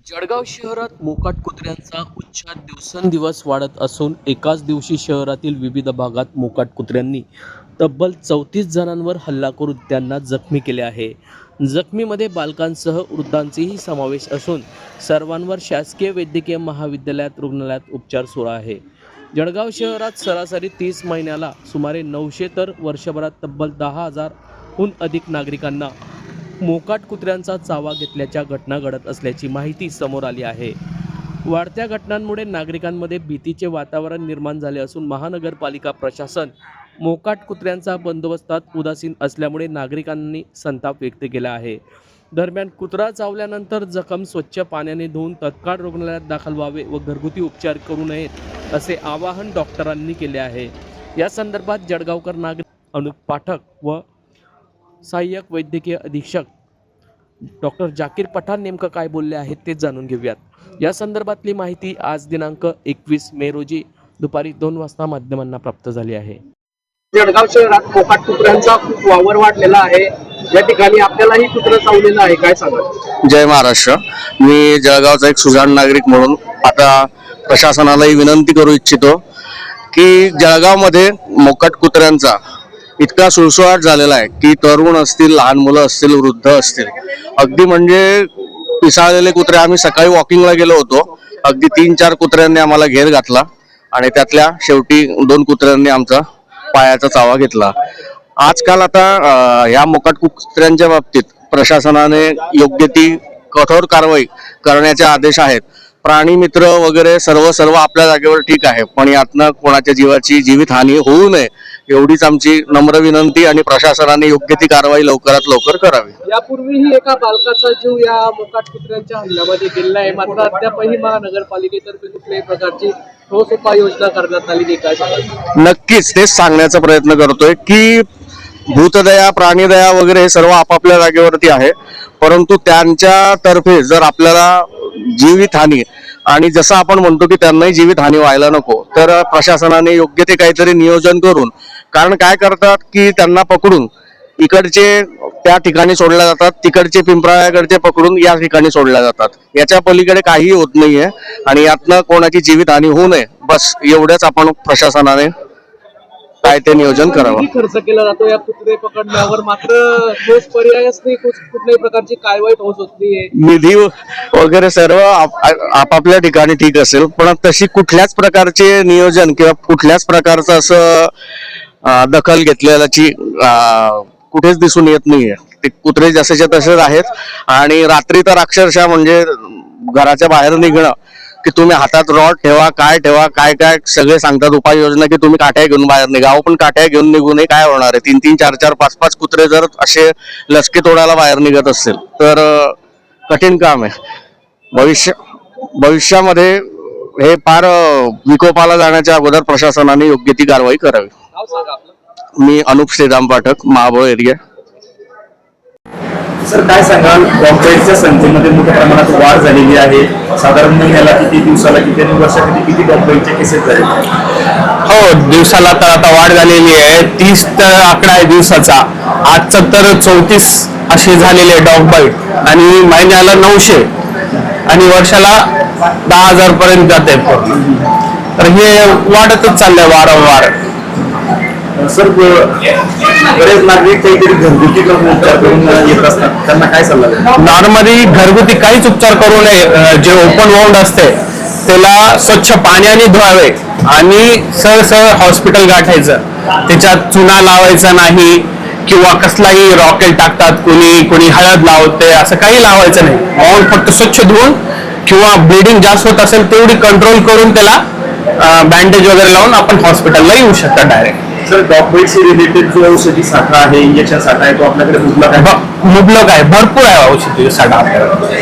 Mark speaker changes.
Speaker 1: जळगाव शहरात मोकाट कुत्र्यांचा उच्छाद दिवसेंदिवस वाढत असून एकाच दिवशी शहरातील विविध भागात मोकाट कुत्र्यांनी तब्बल 34 जणांवर हल्ला करून त्यांना जखमी केले आहे. जखमीमध्ये बालकांसह वृद्धांचाही समावेश असून सर्वांवर शासकीय वैद्यकीय महाविद्यालयात रुग्णालयात उपचार सुरू आहे. जळगाव शहरात सरासरी 30 महिन्याला सुमारे 900 तर वर्षभरात तब्बल 10,000हून अधिक नागरिकांना मोकाट कुत्र्यांचा चावा घेतल्याच्या घटना घडत असल्याची माहिती समोर आली आहे. वाढत्या घटनांमुळे नागरिकांमध्ये भीतीचे वातावरण निर्माण झाले असून महानगरपालिका प्रशासन मोकाट कुत्र्यांचा बंदोबस्तात उदासीन असल्यामुळे नागरिकांनी संताप व्यक्त केला आहे. दरम्यान कुत्रा चावल्यानंतर जखम स्वच्छ पाण्याने धुवून तत्काळ रुग्णालयात दाखल व्हावे व घरगुती उपचार करू नयेत असे आवाहन डॉक्टरांनी केले आहे. या संदर्भात जळगावकर नागरिक अनुप पाठक व सहाय्यक वैद्यकीय अधीक्षक डॉक्टर जाकीर पठाण नेमकं काय बोलले आहेत ते जाणून घेऊयात. या संदर्भातली माहिती आज दिनांक 21 मे रोजी दुपारी 2 वाजता माध्यमांना प्राप्त झाली आहे.
Speaker 2: जळगाव शहरात मोकाट कुत्र्यांचा खूप वावर वाढलेला आहे. या ठिकाणी आपल्यालाही कुत्रं चावलेलं आहे, काय सांगाल?
Speaker 3: जय महाराष्ट्र. मी जळगावचा एक सुजाण नागरिक म्हणून आता प्रशासनालाही विनंती करू इच्छितो की जळगावमध्ये मोकाट कुत्र्यांचा इतका सुळसुळाट झालेला आहे की तरुण असतील, लहान मुलं असतील, वृद्ध असतील, अगदी म्हणजे पिसाळलेले कुत्रे. आम्ही सकाळी वॉकिंगला गेलो होतो, अगदी 3-4 कुत्र्यांनी आम्हाला घेर घातला आणि त्यातल्या शेवटी 2 कुत्र्यांनी आमचा पायाचा चावा घेतला. आजकाल आता या मोकाट कुत्र्यांच्या बाबतीत प्रशासनाने योग्य ती कठोर कारवाई करण्याचे आदेश आहेत. प्राणी मित्र वगैरे सर्व आपल्या जागेवर ठीक आहे, पण यातनं कोणाच्या जीवाची जीवितहानी होऊ नये एवढीच आमची नम्र विनंती आणि प्रशासनाने योग्य ती कारवाई लवकरात लवकर करावी.
Speaker 2: यापूर्वीही एका बालकाचा जीव या मोकाट कुत्र्यांच्या हल्ल्यामध्ये गेलेला आहे, मात्र अद्यापही महानगरपालिकेतर्फे कुठल्याही प्रकारची ठोस उपाययोजना करण्यात आली नाही, काय सांगाल?
Speaker 3: नक्कीच तेच सांगण्याचा प्रयत्न करतोय की भूतदया, प्राणीदया वगैरे हे सर्व आपापल्या जागेवरती आहे, परंतु त्यांच्यातर्फे जर आपल्याला जीवितहानी आणि जसं आपण म्हणतो की त्यांनाही जीवितहानी व्हायला नको, तर प्रशासनाने योग्य ते काहीतरी नियोजन करून, कारण काय करतात की त्यांना पकडून इकडचे त्या ठिकाणी सोडल्या जातात, तिकडचे पिंपळाकडचे पकडून या ठिकाणी सोडल्या जातात. याच्या पलीकडे काही होत नाहीये आणि यातनं कोणाची जीवितहानी होऊ नये, बस एवढंच आपण प्रशासनाने काय ते नियोजन करावं.
Speaker 2: खर्च केला जातो या कुत्रे पकडण्यावर, मात्र ठोस पर्यायच नाही, कुठल्याही प्रकारची कारवाई ठोस होत नाहीये.
Speaker 3: निधी वगैरे सर्व आपापल्या ठिकाणी ठीक असेल, पण तशी कुठल्याच प्रकारचे नियोजन किंवा कुठल्याच प्रकारचं असं दखल घेतलेल्याची कुठेच दिसून येत नाहीये. ते कुत्रे जसेच्या तसेच आहेत आणि रात्री तर अक्षरशः म्हणजे घराच्या बाहेर निघणं की तुम्ही हातात रॉड ठेवा, काय सगळे सांगतात उपाययोजना की तुम्ही काठ्या घेऊन बाहेर निघा. पण काठ्या घेऊन निघू नये, काय होणार आहे? 3-3, 4-4, 5-5 कुत्रे जर असे लसके तोडायला बाहेर निघत असतील तर कठीण काम आहे. भविष्यामध्ये हे फार विकोपाला जाण्याच्या अगोदर प्रशासनाने योग्य ती कारवाई करावी. मी अनुप श्रीराम पाठक, महाबळ एरिया.
Speaker 4: सर, काय सांगाल? डॉगबाईटच्या संख्येमध्ये मोठ्या प्रमाणात वाढ झालेली आहे. साधारण महिन्याला किती, दिवसाला किती आणि वर्षासाठी किती डॉगबाईटच्या केसेस झाले?
Speaker 5: हो, दिवसाला तर आता वाढ झालेली आहे. 30 तर आकडा आहे दिवसाचा. आजचा तर 34 असे झालेले डॉगबाईट आणि महिन्याला 900 आणि वर्षाला 10,000 पर्यंत जाते. तर हे वाढतच चाललंय वारंवार.
Speaker 4: सर, बरेच नागरिक काहीतरी घरगुती उपचार करून येत असतात, त्यांना काय सल्ला द्याल?
Speaker 5: नॉर्मली घरगुती काहीच उपचार करू नये. जे ओपन वाउंड असते त्याला स्वच्छ पाण्याने धुवावे आणि सरळ हॉस्पिटल गाठायचं. त्याच्यात चुना लावायचा नाही किंवा कसलाही रॉकेल टाकतात, कोणी हळद लावते, असं काही लावायचं नाही. वाउंड फक्त स्वच्छ धुवून किंवा ब्लिडिंग जास्त होत असेल तेवढी कंट्रोल करून त्याला बँडेज वगैरे लावून आपण हॉस्पिटलला येऊ शकता डायरेक्ट.
Speaker 4: सर, डॉगबाईटशी रिलेटेड जो औषधी साठा आहे, इंजेक्शन साठा आहे, तो आपल्याकडे मुबलक आहे?
Speaker 5: मुबलक आहे, भरपूर आहे औषधी साठा आपल्याकडे.